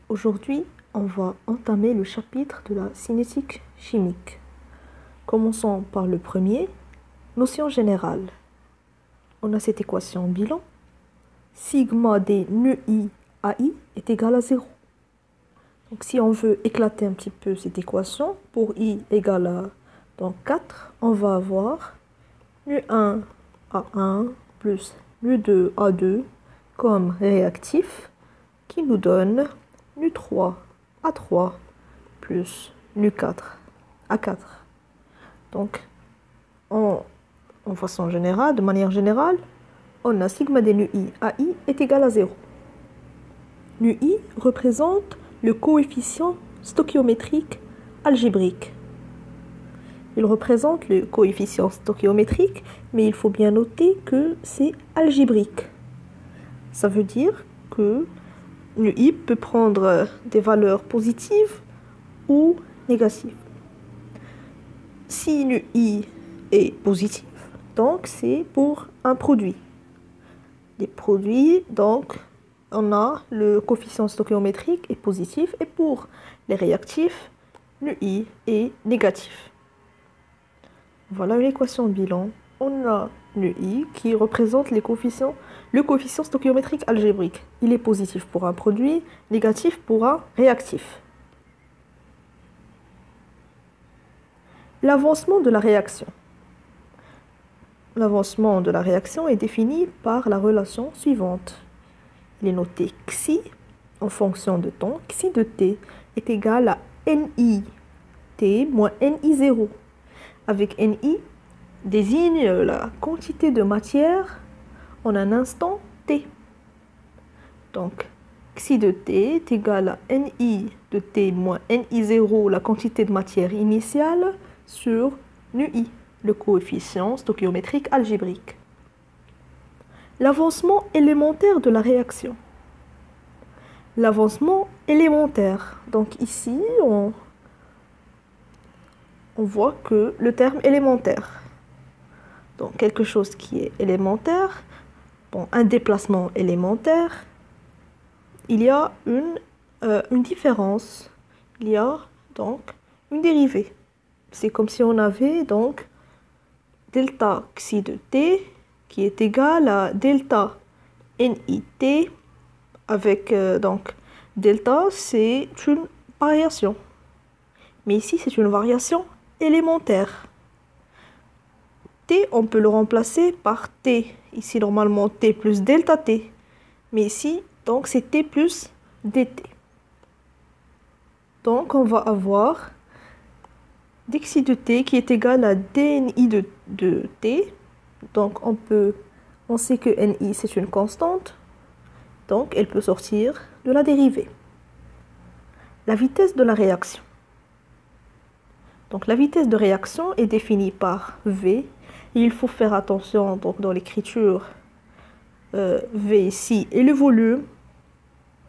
Aujourd'hui, on va entamer le chapitre de la cinétique chimique. Commençons par le premier, notion générale. On a cette équation bilan. Sigma des nœuds I à I est égal à 0. Donc si on veut éclater un petit peu cette équation, pour I égale à donc 4, on va avoir nœud 1 à 1 plus nœud 2 à 2 comme réactif qui nous donne nœud 3 à 3 plus nœud 4 à 4. Donc, en façon générale, de manière générale, on a sigma des nœuds I à I est égal à 0. Nœud I représente le coefficient stoichiométrique algébrique. Il représente le coefficient stoichiométrique, mais il faut bien noter que c'est algébrique. Ça veut dire que nœud I peut prendre des valeurs positives ou négatives. Si nœud I est positif, donc c'est pour un produit. Les produits, donc, on a le coefficient stoichiométrique est positif et pour les réactifs, nœud I est négatif. Voilà l'équation bilan. On a nœud I qui représente le coefficient stoichiométrique algébrique. Il est positif pour un produit, négatif pour un réactif. L'avancement de la réaction. L'avancement de la réaction est défini par la relation suivante. Il est noté xi en fonction de temps. Xi de t est égal à ni t moins ni0. Avec ni désigne la quantité de matière en un instant t. Donc, xi de t est égal à ni de t moins ni0, la quantité de matière initiale, sur nœud I, le coefficient stoichiométrique algébrique. L'avancement élémentaire de la réaction. L'avancement élémentaire. Donc ici, on voit que le terme élémentaire. Donc quelque chose qui est élémentaire, bon, un déplacement élémentaire, il y a une différence, il y a donc une dérivée. C'est comme si on avait donc delta xi de t qui est égal à delta nit avec donc delta c'est une variation. Mais ici c'est une variation élémentaire. T on peut le remplacer par t. Ici normalement t plus delta t. Mais ici donc c'est t plus dt. Donc on va avoir dxi de t qui est égal à dni de t. Donc on sait que ni c'est une constante. Donc elle peut sortir de la dérivée. La vitesse de la réaction. Donc la vitesse de réaction est définie par V. Et il faut faire attention donc, dans l'écriture V ici et le volume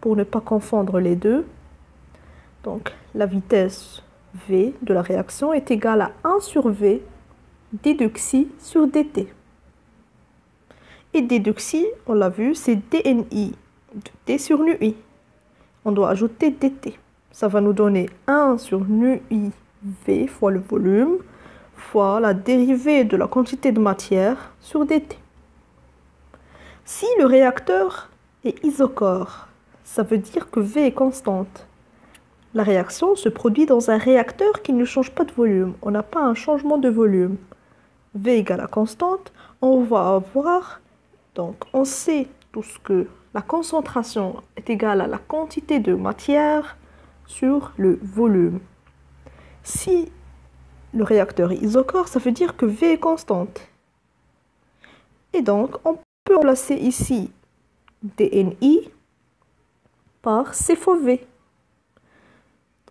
pour ne pas confondre les deux. Donc la vitesse V de la réaction est égale à 1 sur V d de xi sur dt. Et d de xi, on l'a vu, c'est dni de t sur nœud I. On doit ajouter dt. Ça va nous donner 1 sur nœud I V fois le volume fois la dérivée de la quantité de matière sur dt. Si le réacteur est isochore, ça veut dire que V est constante. La réaction se produit dans un réacteur qui ne change pas de volume. On n'a pas un changement de volume. V égale à constante, on va avoir, donc on sait tous que la concentration est égale à la quantité de matière sur le volume. Si le réacteur est isochore, ça veut dire que V est constante. Et donc, on peut remplacer ici dni par C fois V.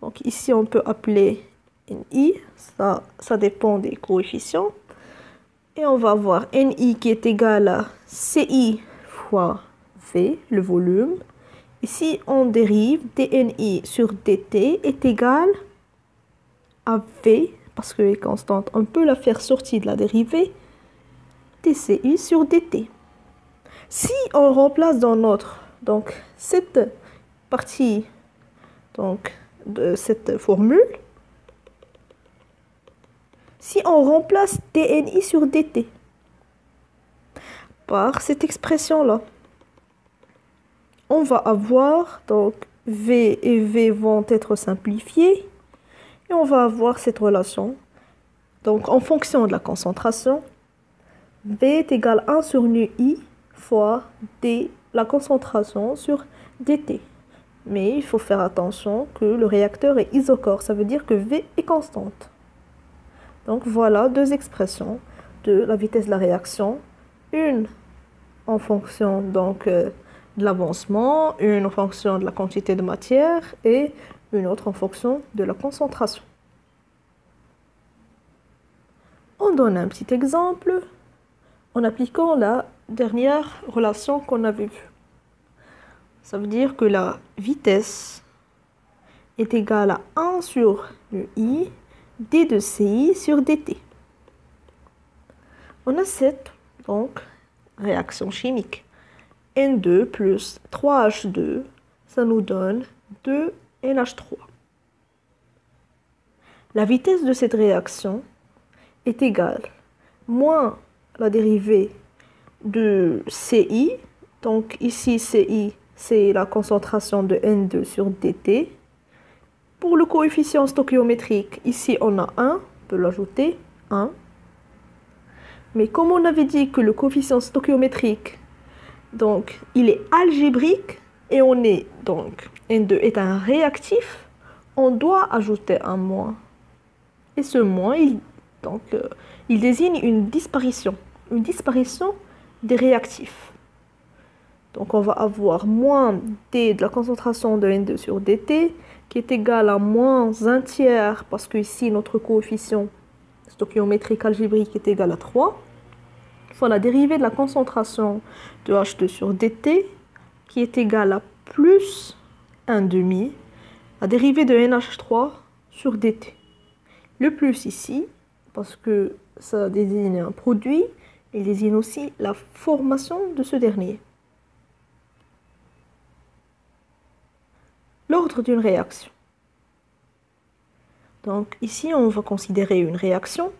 Donc ici, on peut appeler ni, ça dépend des coefficients. Et on va avoir ni qui est égal à ci fois V, le volume. Ici, on dérive dni sur dt est égal à V, parce qu'elle est constante. On peut la faire sortir de la dérivée dci sur dt. Si on remplace dans notre, donc cette partie donc, de cette formule si on remplace dni sur dt par cette expression-là. On va avoir, donc, V et V vont être simplifiés et on va avoir cette relation. Donc, en fonction de la concentration, V est égal à 1 sur nu I fois D, la concentration, sur dt. Mais il faut faire attention que le réacteur est isochore, ça veut dire que V est constante. Donc voilà deux expressions de la vitesse de la réaction, une en fonction donc de l'avancement, une en fonction de la quantité de matière et une autre en fonction de la concentration. On donne un petit exemple en appliquant la dernière relation qu'on avait vue. Ça veut dire que la vitesse est égale à 1 sur le I d de ci sur dt. On a cette donc réaction chimique. N2 plus 3H2, ça nous donne 2NH3. La vitesse de cette réaction est égale moins la dérivée de CI. Donc ici, CI, c'est la concentration de N2 sur dt. Pour le coefficient stoichiométrique, ici on a 1, on peut l'ajouter, 1. Mais comme on avait dit que le coefficient stoichiométrique, donc, il est algébrique et on est, donc, N2 est un réactif, on doit ajouter un moins. Et ce moins, il désigne une disparition des réactifs. Donc on va avoir moins d de la concentration de N2 sur dt qui est égal à moins 1 tiers parce que ici notre coefficient stoichiométrique algébrique est égal à 3 fois la dérivée de la concentration de H2 sur dt qui est égal à plus 1 demi la dérivée de NH3 sur dt. Le plus ici parce que ça désigne un produit, il désigne aussi la formation de ce dernier. L'ordre d'une réaction. Donc ici, on va considérer une réaction.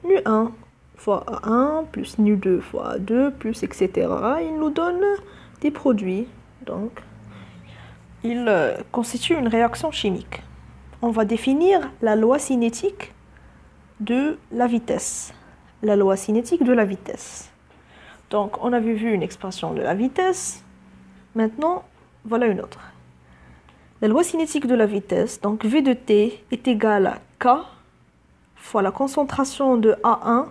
Nu1 fois A1 plus Nu2 fois A2 plus etc. Il nous donne des produits. Donc, il constitue une réaction chimique. On va définir la loi cinétique de la vitesse. La loi cinétique de la vitesse. Donc, on avait vu une expression de la vitesse. Maintenant, voilà une autre. La loi cinétique de la vitesse, donc V de t est égale à K fois la concentration de A1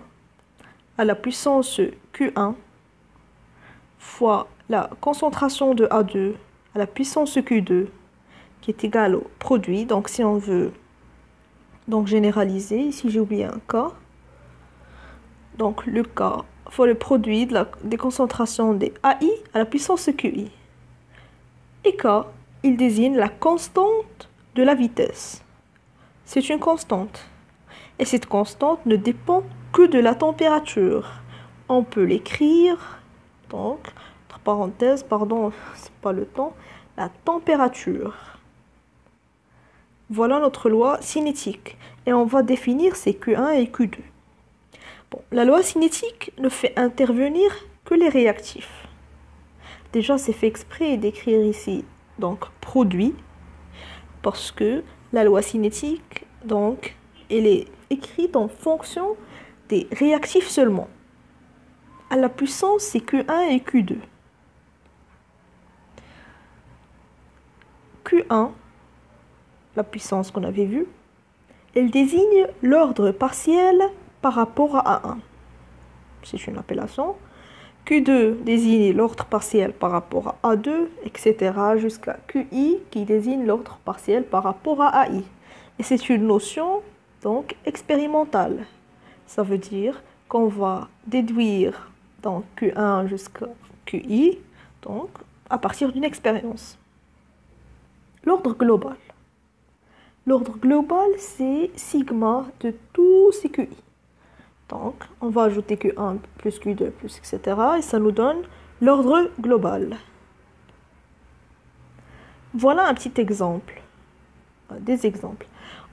à la puissance Q1 fois la concentration de A2 à la puissance Q2 qui est égale au produit. Donc si on veut donc généraliser, ici j'ai oublié un K. Donc le K fois le produit des concentrations des AI à la puissance QI. Et K, il désigne la constante de la vitesse. C'est une constante. Et cette constante ne dépend que de la température. On peut l'écrire, donc, entre parenthèses, pardon, c'est pas le temps, la température. Voilà notre loi cinétique. Et on va définir ces Q1 et Q2. Bon, la loi cinétique ne fait intervenir que les réactifs. Déjà, c'est fait exprès d'écrire ici, donc, produit, parce que la loi cinétique, donc, elle est écrite en fonction des réactifs seulement. À la puissance, c'est Q1 et Q2. Q1, la puissance qu'on avait vue, elle désigne l'ordre partiel par rapport à A1. C'est une appellation. Q2 désigne l'ordre partiel par rapport à A2, etc. jusqu'à QI qui désigne l'ordre partiel par rapport à AI. Et c'est une notion donc expérimentale. Ça veut dire qu'on va déduire donc Q1 jusqu'à QI donc à partir d'une expérience. L'ordre global. L'ordre global, c'est sigma de tous ces QI. Donc, on va ajouter Q1 plus Q2 plus etc. Et ça nous donne l'ordre global. Voilà un petit exemple, des exemples.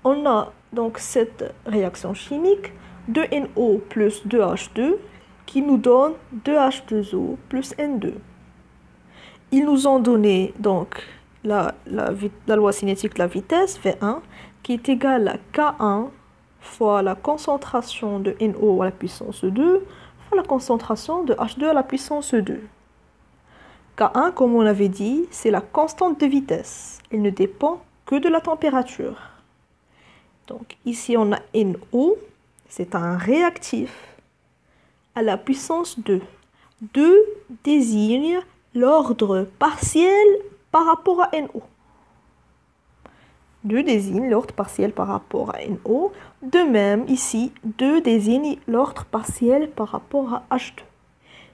On a donc cette réaction chimique 2NO plus 2H2 qui nous donne 2H2O plus N2. Ils nous ont donné donc la loi cinétique de la vitesse V1 qui est égale à K1 fois la concentration de NO à la puissance 2 fois la concentration de H2 à la puissance 2. K1, comme on avait dit, c'est la constante de vitesse. Elle ne dépend que de la température. Donc ici on a NO, c'est un réactif à la puissance 2. 2 désigne l'ordre partiel par rapport à NO. 2 désigne l'ordre partiel par rapport à NO. De même, ici, 2 désigne l'ordre partiel par rapport à H2.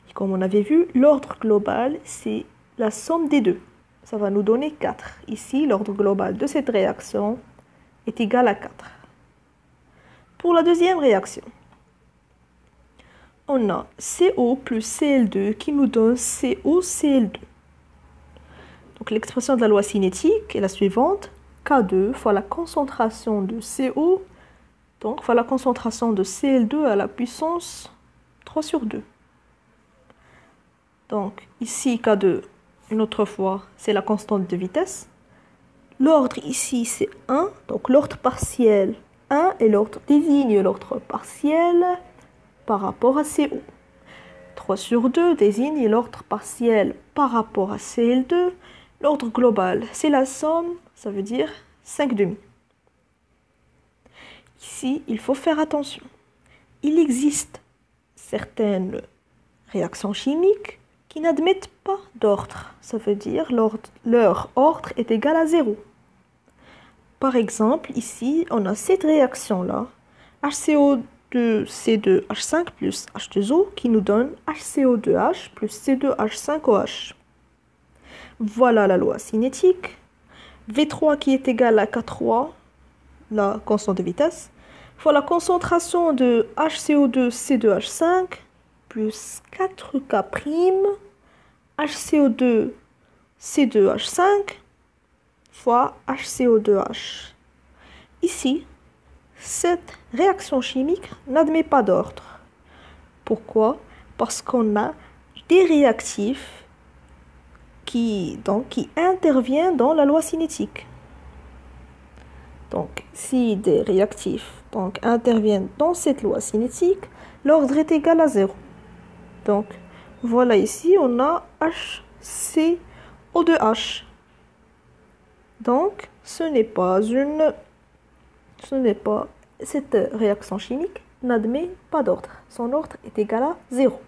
Et comme on avait vu, l'ordre global, c'est la somme des deux. Ça va nous donner 4. Ici, l'ordre global de cette réaction est égal à 4. Pour la deuxième réaction, on a CO plus Cl2 qui nous donne COCl2. Donc l'expression de la loi cinétique est la suivante. K2 fois la concentration de CO, donc fois la concentration de Cl2 à la puissance 3 sur 2. Donc ici K2, une autre fois, c'est la constante de vitesse. L'ordre ici c'est 1, donc l'ordre partiel 1 et l'ordre désigne l'ordre partiel par rapport à CO. 3 sur 2 désigne l'ordre partiel par rapport à Cl2. L'ordre global, c'est la somme, ça veut dire 5 demi. Ici, il faut faire attention. Il existe certaines réactions chimiques qui n'admettent pas d'ordre. Ça veut dire leur ordre est égal à 0. Par exemple, ici, on a cette réaction-là, HCO2C2H5 plus H2O, qui nous donne HCO2H plus C2H5OH. Voilà la loi cinétique. V3 qui est égal à K3, la constante de vitesse, fois la concentration de HCO2C2H5 plus 4K' HCO2C2H5 fois HCO2H. Ici, cette réaction chimique n'admet pas d'ordre. Pourquoi? Parce qu'on a des réactifs qui interviennent dans la loi cinétique. Donc, si des réactifs interviennent dans cette loi cinétique, l'ordre est égal à 0. Donc, voilà ici, on a HCO2H. Donc, cette réaction chimique n'admet pas d'ordre. Son ordre est égal à 0.